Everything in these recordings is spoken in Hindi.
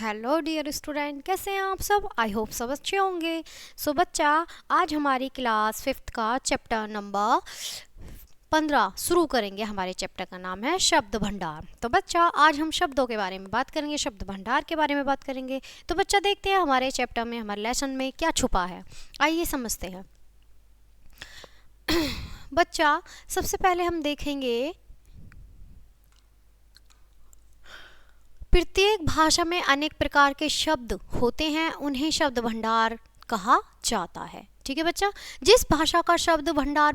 हेलो डियर स्टूडेंट, कैसे हैं आप सब। आई होप सब अच्छे होंगे। सो बच्चा, आज हमारी क्लास 5th का चैप्टर नंबर 15 शुरू करेंगे। हमारे चैप्टर का नाम है शब्द भंडार। तो बच्चा, आज हम शब्दों के बारे में बात करेंगे, शब्द भंडार के बारे में बात करेंगे। तो बच्चा, देखते हैं हमारे चैप्टर में, हमारे लेसन में क्या छुपा है। आइए समझते हैं। बच्चा, सबसे पहले हम देखेंगे प्रत्येक भाषा में अनेक प्रकार के शब्द होते हैं, उन्हें शब्द भंडार कहा जाता है। ठीक है बच्चा, जिस भाषा का शब्द भंडार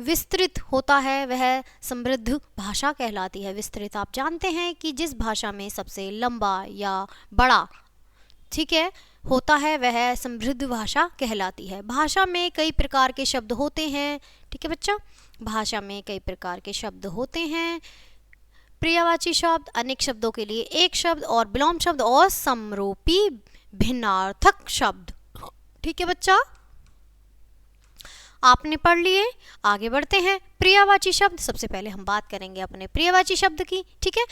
विस्तृत होता है वह समृद्ध भाषा कहलाती है। विस्तृत आप जानते हैं कि जिस भाषा में सबसे लंबा या बड़ा, ठीक है, होता है वह समृद्ध भाषा कहलाती है। भाषा में कई प्रकार के शब्द होते हैं। ठीक है बच्चा, भाषा में कई प्रकार के शब्द होते हैं। पर्यायवाची शब्द, अनेक शब्दों के लिए एक शब्द, और विलोम शब्द और समरूपी भिन्नार्थक शब्द। ठीक है बच्चा, आपने पढ़ लिए। आगे बढ़ते हैं। पर्यायवाची शब्द, सबसे पहले हम बात करेंगे अपने पर्यायवाची शब्द की। ठीक है,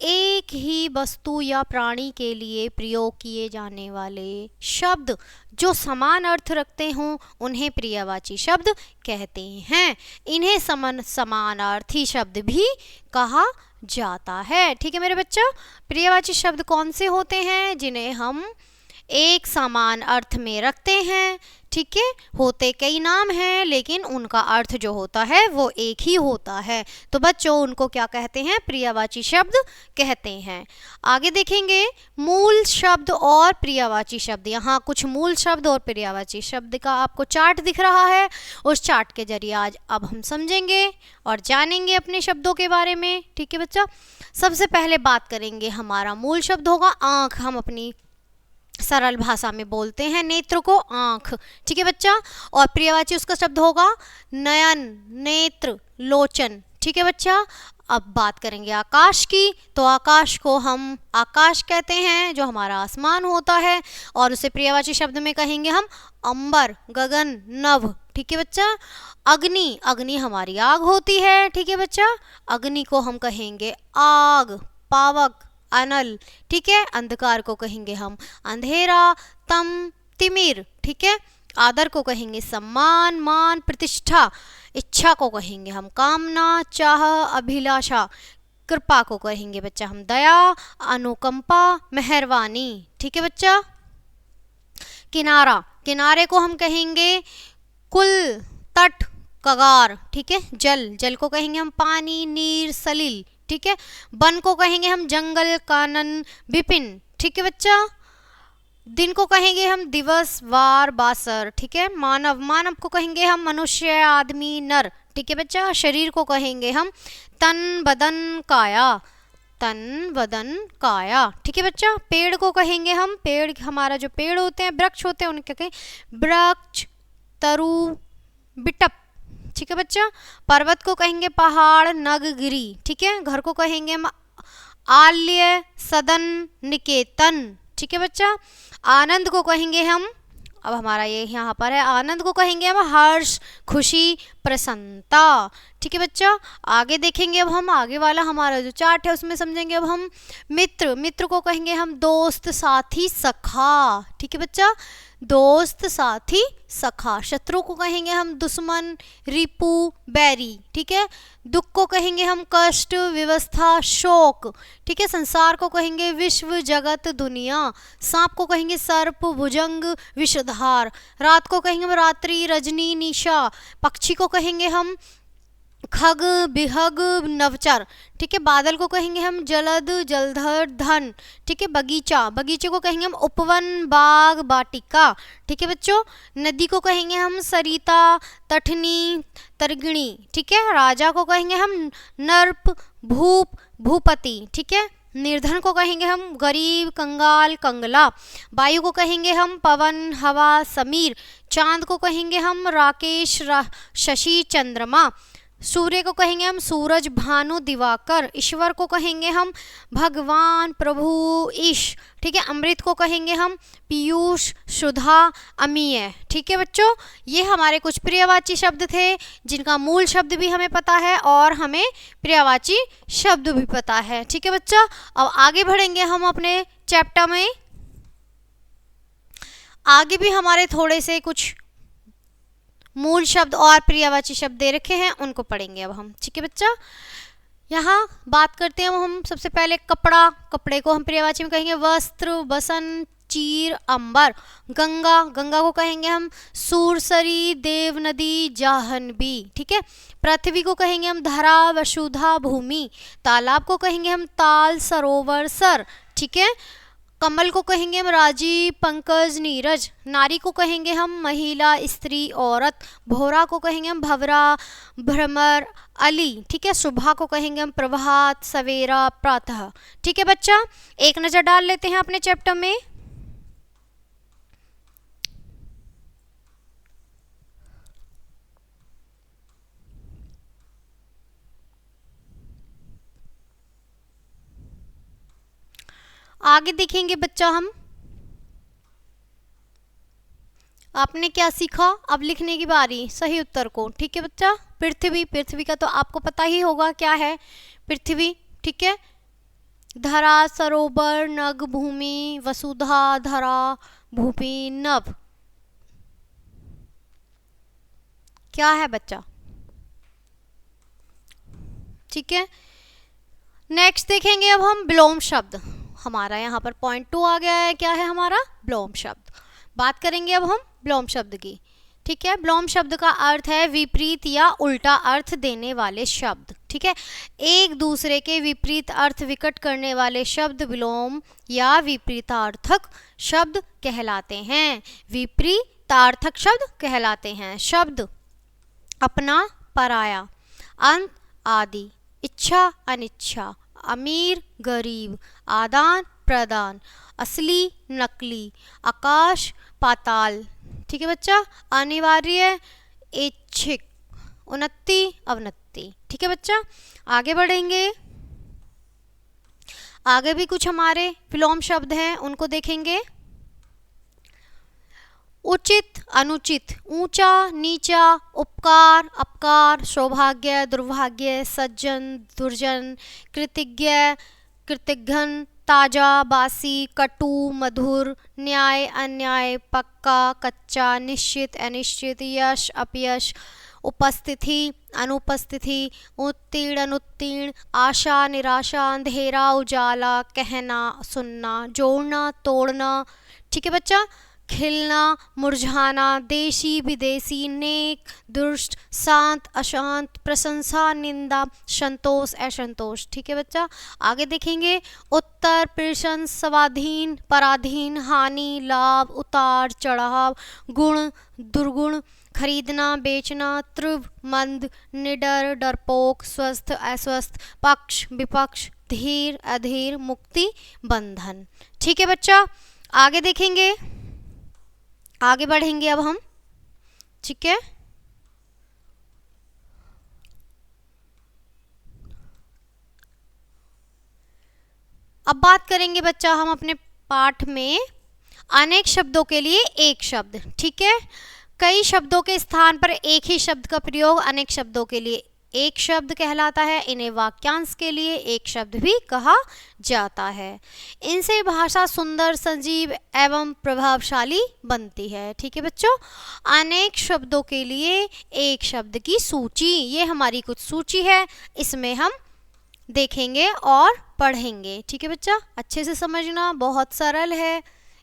एक ही वस्तु या प्राणी के लिए प्रयोग किए जाने वाले शब्द जो समान अर्थ रखते हों उन्हें पर्यायवाची शब्द कहते हैं। इन्हें समानार्थी शब्द भी कहा जाता है। ठीक है मेरे बच्चों, पर्यायवाची शब्द कौन से होते हैं? जिन्हें हम एक समान अर्थ में रखते हैं। ठीक है, होते कई नाम हैं लेकिन उनका अर्थ जो होता है वो एक ही होता है। तो बच्चों, उनको क्या कहते हैं? पर्यायवाची शब्द कहते हैं। आगे देखेंगे मूल शब्द और पर्यायवाची शब्द। यहाँ कुछ मूल शब्द और पर्यायवाची शब्द का आपको चार्ट दिख रहा है। उस चार्ट के जरिए आज अब हम समझेंगे और जानेंगे अपने शब्दों के बारे में। ठीक है बच्चा, सबसे पहले बात करेंगे, हमारा मूल शब्द होगा आँख। हम अपनी सरल भाषा में बोलते हैं नेत्र को आँख। ठीक है बच्चा, और पर्यायवाची उसका शब्द होगा नयन, नेत्र, लोचन। ठीक है बच्चा, अब बात करेंगे आकाश की। तो आकाश को हम आकाश कहते हैं, जो हमारा आसमान होता है, और उसे पर्यायवाची शब्द में कहेंगे हम अंबर, गगन, नभ। ठीक है बच्चा, अग्नि, अग्नि हमारी आग होती है। ठीक है बच्चा, अग्नि को हम कहेंगे आग, पावक, अनल। ठीक है, अंधकार को कहेंगे हम अंधेरा, तम, तिमिर। ठीक है, आदर को कहेंगे सम्मान, मान, प्रतिष्ठा। इच्छा को कहेंगे हम कामना, चाह, अभिलाषा। कृपा को कहेंगे बच्चा हम दया, अनुकंपा, मेहरबानी। ठीक है बच्चा, किनारा, किनारे को हम कहेंगे कुल, तट, कगार। ठीक है, जल, जल को कहेंगे हम पानी, नीर, सलिल। ठीक है, वन को कहेंगे हम जंगल, कानन, विपिन। ठीक है बच्चा, दिन को कहेंगे हम दिवस, वार, बासर। ठीक है, मानव, मानव को कहेंगे हम मनुष्य, आदमी, नर। ठीक है बच्चा, शरीर को कहेंगे हम तन, बदन, काया, तन, बदन, काया। ठीक है बच्चा, पेड़ को कहेंगे हम, पेड़ हमारा जो पेड़ होते हैं, वृक्ष होते हैं, उनके कहेंगे वृक्ष, तरु, बिटप। ठीक है बच्चा, पर्वत को कहेंगे पहाड़, नग, गिरी। ठीक है, घर को कहेंगे हम आल्य, सदन, निकेतन। ठीक है बच्चा, आनंद को कहेंगे हम, अब हमारा ये यहाँ पर है, आनंद को कहेंगे हम हर्ष, खुशी, प्रसन्नता। ठीक है बच्चा, आगे देखेंगे अब हम, आगे वाला हमारा जो चार्ट है उसमें समझेंगे अब हम मित्र, मित्र को कहेंगे हम दोस्त, साथी, सखा। ठीक है बच्चा, दोस्त, साथी, सखा। शत्रु को कहेंगे हम दुश्मन, रिपु, बैरी। ठीक है, दुख को कहेंगे हम कष्ट, व्यवस्था, शोक। ठीक है, संसार को कहेंगे विश्व, जगत, दुनिया। सांप को कहेंगे सर्प, भुजंग, विषधार। रात को कहेंगे हम रात्रि, रजनी, निशा। पक्षी को कहेंगे हम खग, बिहग, नवचर। ठीक है, बादल को कहेंगे हम जलद, जलधर, धन। ठीक है, बगीचा, बगीचे को कहेंगे हम उपवन, बाग, वाटिका। ठीक है बच्चों, नदी को कहेंगे हम सरिता, तटनी, तरगिणी। ठीक है, राजा को कहेंगे हम नर्प, भूप, भूपति। ठीक है, निर्धन को कहेंगे हम गरीब, कंगाल, कंगला। वायु को कहेंगे हम पवन, हवा, समीर। चांद को कहेंगे हम राकेश, शशि, चंद्रमा। सूर्य को कहेंगे हम सूरज, भानु, दिवाकर। ईश्वर को कहेंगे हम भगवान, प्रभु, ईश। ठीक है, अमृत को कहेंगे हम पीयूष, सुधा, अमीय। ठीक है बच्चों, ये हमारे कुछ पर्यायवाची शब्द थे जिनका मूल शब्द भी हमें पता है और हमें पर्यायवाची शब्द भी पता है। ठीक है बच्चा, अब आगे बढ़ेंगे हम अपने चैप्टर में आगे भी हमारे थोड़े से कुछ मूल शब्द और पर्यायवाची शब्द दे रखे हैं, उनको पढ़ेंगे अब हम। ठीक है बच्चा, यहाँ बात करते हैं हम सबसे पहले कपड़ा। कपड़े को हम पर्यायवाची में कहेंगे वस्त्र, बसन, चीर, अंबर। गंगा, गंगा को कहेंगे हम सूरसरी, देव नदी, जाह्नवी। ठीक है। पृथ्वी को कहेंगे हम धरा, वसुधा, भूमि। तालाब को कहेंगे हम ताल, सरोवर, सर। ठीक है। कमल को कहेंगे हम राजीव, पंकज, नीरज। नारी को कहेंगे हम महिला, स्त्री, औरत। भोरा को कहेंगे हम भवरा, भ्रमर, अली। ठीक है। सुबह को कहेंगे हम प्रभात, सवेरा, प्रातः। ठीक है बच्चा, एक नजर डाल लेते हैं अपने चैप्टर में। आगे देखेंगे बच्चा हम, आपने क्या सीखा। अब लिखने की बारी सही उत्तर को। ठीक है बच्चा, पृथ्वी, पृथ्वी का तो आपको पता ही होगा क्या है पृथ्वी। ठीक है। धरा, सरोवर, नग, भूमि, वसुधा, धरा, भूमि, नभ। क्या है बच्चा। ठीक है। नेक्स्ट देखेंगे अब हम विलोम शब्द। हमारा यहाँ पर पॉइंट 2 आ गया है, क्या है हमारा विलोम शब्द। बात करेंगे अब हम विलोम शब्द की। ठीक है। विलोम शब्द का अर्थ है विपरीत या उल्टा अर्थ देने वाले शब्द। ठीक है। एक दूसरे के विपरीत अर्थ विकट करने वाले शब्द विलोम या विपरीतार्थक शब्द कहलाते हैं। विपरीतार्थक शब्द कहलाते हैं। शब्द अपना, पराया, अंत, आदि, इच्छा, अनिच्छा, अमीर, गरीब, आदान, प्रदान, असली, नकली, आकाश, पाताल। ठीक है बच्चा। अनिवार्य, ऐच्छिक, उन्नति, अवनति। ठीक है बच्चा, आगे बढ़ेंगे। आगे भी कुछ हमारे विलोम शब्द हैं, उनको देखेंगे। उचित, अनुचित, ऊंचा, नीचा, उपकार, अपकार, सौभाग्य, दुर्भाग्य, सज्जन, दुर्जन, कृतज्ञ, कृतघ्न, ताजा, बासी, कटु, मधुर, न्याय, अन्याय, पक्का, कच्चा, निश्चित, अनिश्चित, यश, अपयश, उपस्थिति, अनुपस्थिति, उत्तीर्ण, अनुत्तीर्ण, आशा, निराशा, अंधेरा, उजाला, कहना, सुनना, जोड़ना, तोड़ना। ठीक है बच्चा। खिलना, मुरझाना, देशी, विदेशी, नेक, दुष्ट, शांत, अशांत, प्रशंसा, निंदा, संतोष, असंतोष। ठीक है बच्चा, आगे देखेंगे। उत्तर, प्रश्न, स्वाधीन, पराधीन, हानि, लाभ, उतार चढ़ाव, गुण, दुर्गुण, खरीदना, बेचना, त्रुव, मंद, निडर, डरपोक, स्वस्थ, अस्वस्थ, पक्ष, विपक्ष, धीर, अधीर, मुक्ति, बंधन। ठीक है बच्चा, आगे देखेंगे, आगे बढ़ेंगे अब हम। ठीक है। अब बात करेंगे बच्चा हम अपने पाठ में अनेक शब्दों के लिए एक शब्द। ठीक है। कई शब्दों के स्थान पर एक ही शब्द का प्रयोग अनेक शब्दों के लिए एक शब्द कहलाता है। इन्हें वाक्यांश के लिए एक शब्द भी कहा जाता है। इनसे भाषा सुंदर, सजीव एवं प्रभावशाली बनती है। ठीक है बच्चों, अनेक शब्दों के लिए एक शब्द की सूची, ये हमारी कुछ सूची है, इसमें हम देखेंगे और पढ़ेंगे। ठीक है बच्चा, अच्छे से समझना, बहुत सरल है।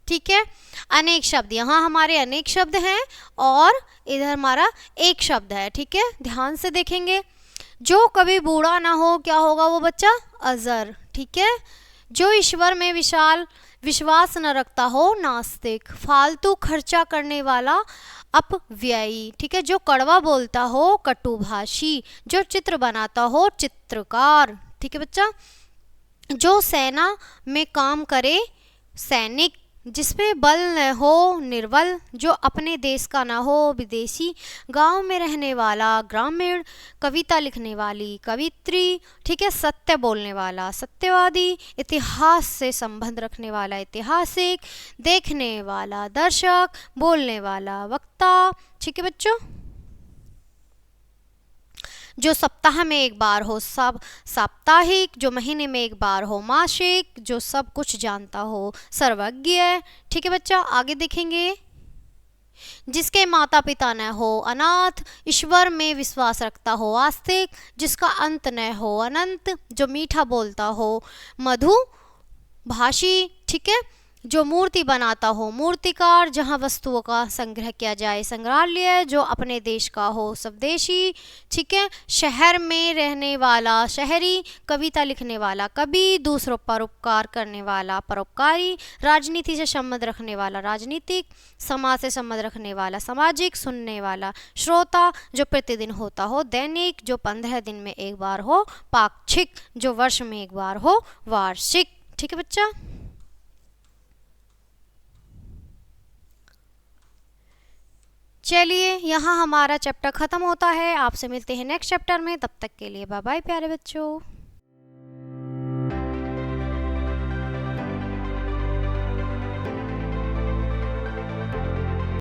ठीक है। अनेक शब्द, यहाँ हमारे अनेक शब्द हैं और इधर हमारा एक शब्द है। ठीक है, ध्यान से देखेंगे। जो कभी बूढ़ा ना हो, क्या होगा वो बच्चा? अजर। ठीक है। जो ईश्वर में विशाल विश्वास न रखता हो, नास्तिक। फालतू खर्चा करने वाला, अपव्ययी। ठीक है। जो कड़वा बोलता हो, कटुभाषी। जो चित्र बनाता हो, चित्रकार। ठीक है बच्चा। जो सेना में काम करे, सैनिक। जिसमें बल न हो, निर्बल। जो अपने देश का ना हो, विदेशी। गांव में रहने वाला, ग्रामीण। कविता लिखने वाली, कवित्री। ठीक है। सत्य बोलने वाला, सत्यवादी। इतिहास से संबंध रखने वाला, ऐतिहासिक। देखने वाला, दर्शक। बोलने वाला, वक्ता। ठीक है बच्चों। जो सप्ताह में एक बार हो, सब साप्ताहिक, जो महीने में एक बार हो, मासिक, जो सब कुछ जानता हो, सर्वज्ञ। ठीक है बच्चा, आगे देखेंगे। जिसके माता पिता न हो, अनाथ, ईश्वर में विश्वास रखता हो, आस्तिक, जिसका अंत न हो, अनंत, जो मीठा बोलता हो, मधु भाषी। ठीक है, जो मूर्ति बनाता हो, मूर्तिकार, जहाँ वस्तुओं का संग्रह किया जाए, संग्रहालय, जो अपने देश का हो, स्वदेशी। ठीक है, शहर में रहने वाला, शहरी, कविता लिखने वाला, कवि, दूसरों पर उपकार करने वाला, परोपकारी, राजनीति से संबंध रखने वाला, राजनीतिक, समाज से संबंध रखने वाला, सामाजिक, सुनने वाला, श्रोता, जो प्रतिदिन होता हो, दैनिक, जो 15 दिन में एक बार हो, पाक्षिक, जो वर्ष में एक बार हो, वार्षिक। ठीक है बच्चा। चलिए, यहाँ हमारा चैप्टर ख़त्म होता है। आपसे मिलते हैं नेक्स्ट चैप्टर में। तब तक के लिए बाय बाय प्यारे बच्चों।